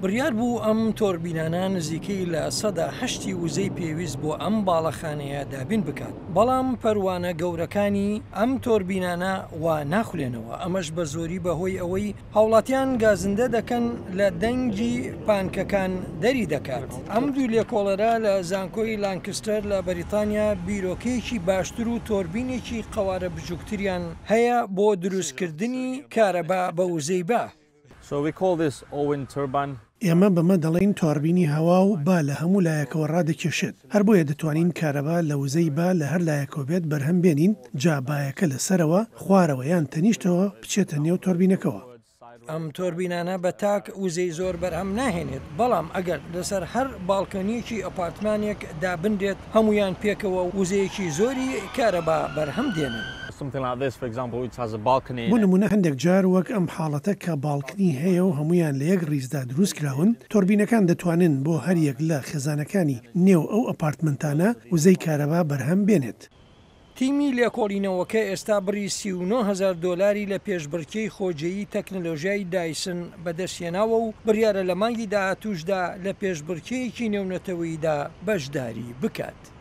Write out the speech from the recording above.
بڕیار بوو ئەم تۆربینانە نزیکەی لە 180 وزەی پێویست بۆ ئەم باڵەخانەیە دابین بکات. بەڵام پەروانە گەورەکانی ئەم تۆربینانە وا ناخولێنەوە. ئەمەش بە زۆری بەهۆی ئەوەی هاوڵاتیان گازندە دەکەن لە دەنگی پانکەکان دەری دەکات. ئەم دوو لێکۆڵەرە لە زانکۆی لانکستەر لە بەریتانیا بیرۆکەیەکی باشتر و تۆربینێکی قەوارە بچووکتریان هەیە بۆ دروستکردنی کارەبا بە وزەی با. ئێمە بەمە دەڵێن تۆربینی هەوا و با لە هەموو لایەکەوە ڕادەکێشێت. هەر بۆیە دەتوانین کارەبا لە وزەی با لە هەر لایەکەوە بێت بەرهەم بێنین، جابایەکە لەسەرەوە خوارەوە یان تەنیشتەوە بچێتە نێو تۆربینەکەەوە. ئەم تۆربینانە بە تاک وزەی زۆر بەرهەم ناهێنێت، بەڵام ئەگەر لەسەر هەر باڵکەنیەکی ئەپارتمانێک دابندێت هەمویان پێکەوە وزەیەکی زۆری کارەبا بەرهەم دێنن. بۆ نمونە هەندێک جار وەک ئەم حاڵەتە کە باڵکنی هەیە و هەمویان لە یەک ڕیزدا دروست کراون، تۆربینەکان دەتوانن بۆ هەر یەک لە خێزانەکانی نێو ئەو ئەپارتمنتانە وزەی کارەبا بەرهەم بێنێت. تیمی لێکۆڵینەوەکە ئێستا بڕی 39,000 دۆلاری لە پێشبڕکێی خۆجێیی تەکنەلۆژیای دایسن بەدەستهێناوە و بڕیارە لە مانگی داهاتووشدا لە پێشبڕکێیەکی نێونەتەوەییدا بەشداری بکات.